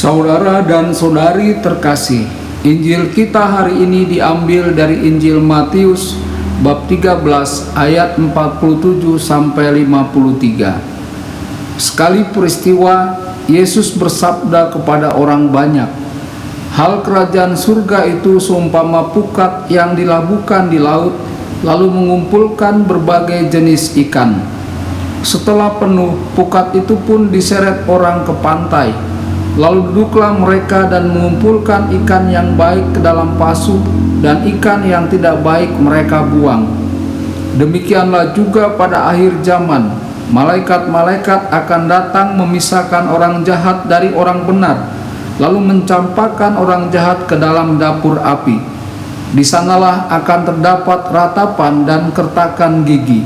Saudara dan saudari terkasih, Injil kita hari ini diambil dari Injil Matius bab 13 ayat 47 sampai 53. Sekali peristiwa, Yesus bersabda kepada orang banyak, "Hal kerajaan surga itu seumpama pukat yang dilabuhkan di laut, lalu mengumpulkan berbagai jenis ikan. Setelah penuh, pukat itu pun diseret orang ke pantai. Lalu duduklah mereka dan mengumpulkan ikan yang baik ke dalam pasu, dan ikan yang tidak baik mereka buang. Demikianlah juga pada akhir zaman, malaikat-malaikat akan datang memisahkan orang jahat dari orang benar, lalu mencampakkan orang jahat ke dalam dapur api. Di sanalah akan terdapat ratapan dan kertakan gigi.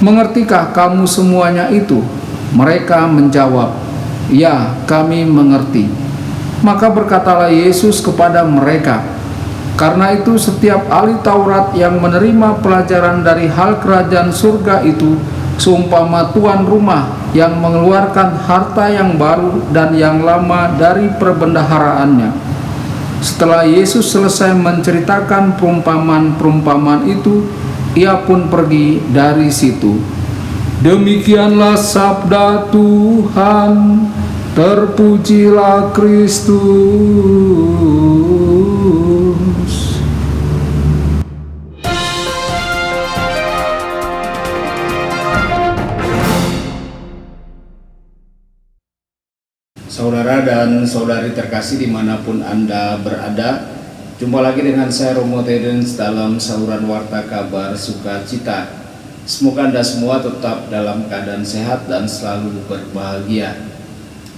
Mengertikah kamu semuanya itu?" Mereka menjawab, "Ya, kami mengerti." Maka berkatalah Yesus kepada mereka, "Karena itu setiap ahli Taurat yang menerima pelajaran dari hal kerajaan surga itu seumpama tuan rumah yang mengeluarkan harta yang baru dan yang lama dari perbendaharaannya." Setelah Yesus selesai menceritakan perumpamaan-perumpamaan itu, Ia pun pergi dari situ. Demikianlah sabda Tuhan. Terpujilah Kristus. Saudara dan saudari terkasih dimanapun Anda berada, jumpa lagi dengan saya Romo Tedens dalam saluran Warta Kabar Sukacita. Semoga Anda semua tetap dalam keadaan sehat dan selalu berbahagia.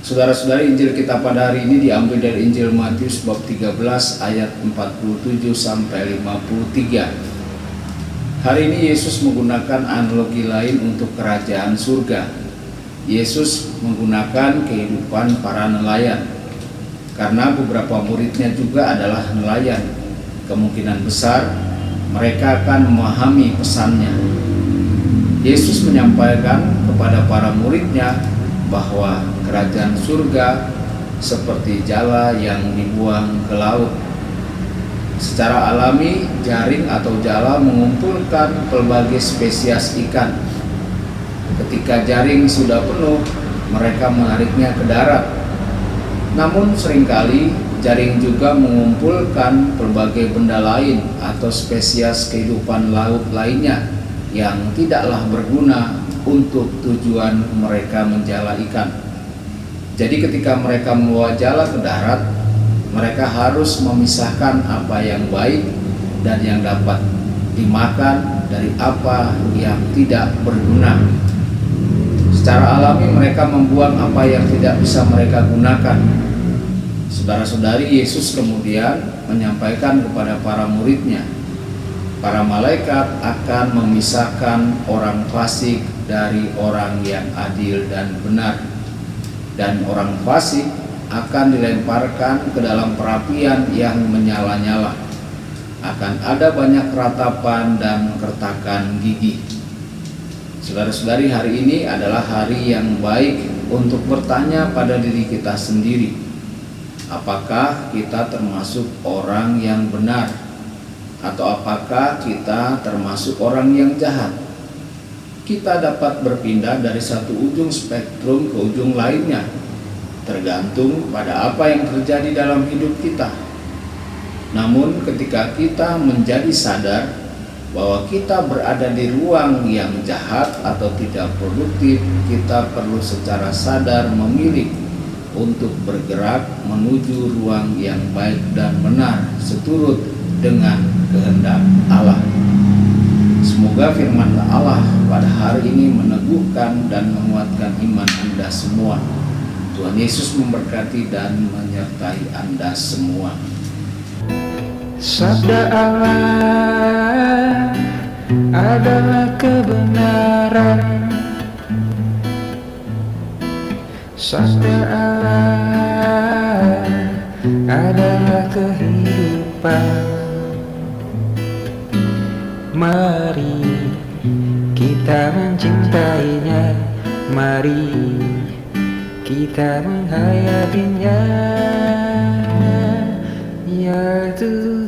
Saudara-saudari, Injil kita pada hari ini diambil dari Injil Matius bab 13 ayat 47 sampai 53. Hari ini Yesus menggunakan analogi lain untuk kerajaan surga. Yesus menggunakan kehidupan para nelayan, karena beberapa muridnya juga adalah nelayan. Kemungkinan besar mereka akan memahami pesannya. Yesus menyampaikan kepada para muridnya bahwa kerajaan surga seperti jala yang dibuang ke laut. Secara alami, jaring atau jala mengumpulkan pelbagai spesies ikan. Ketika jaring sudah penuh, mereka menariknya ke darat. Namun seringkali jaring juga mengumpulkan berbagai benda lain atau spesies kehidupan laut lainnya yang tidaklah berguna untuk tujuan mereka menjala ikan. Jadi ketika mereka membawa jala ke darat, mereka harus memisahkan apa yang baik dan yang dapat dimakan dari apa yang tidak berguna. Secara alami mereka membuang apa yang tidak bisa mereka gunakan. Saudara-saudari, Yesus kemudian menyampaikan kepada para muridnya, para malaikat akan memisahkan orang fasik dari orang yang adil dan benar, dan orang fasik akan dilemparkan ke dalam perapian yang menyala-nyala. Akan ada banyak ratapan dan kertakan gigi. Saudara-saudari, hari ini adalah hari yang baik untuk bertanya pada diri kita sendiri, apakah kita termasuk orang yang benar, atau apakah kita termasuk orang yang jahat? Kita dapat berpindah dari satu ujung spektrum ke ujung lainnya, tergantung pada apa yang terjadi dalam hidup kita. Namun ketika kita menjadi sadar bahwa kita berada di ruang yang jahat atau tidak produktif, kita perlu secara sadar memilih untuk bergerak menuju ruang yang baik dan benar seturut dengan kehendak Allah. Semoga firman Allah pada hari ini meneguhkan dan menguatkan iman Anda semua. Tuhan Yesus memberkati dan menyertai Anda semua. Sabda Allah adalah kebenaran. Sabda Allah adalah kehidupan. Mari kita mencintainya, mari kita menghayatinya, ya Tuhan.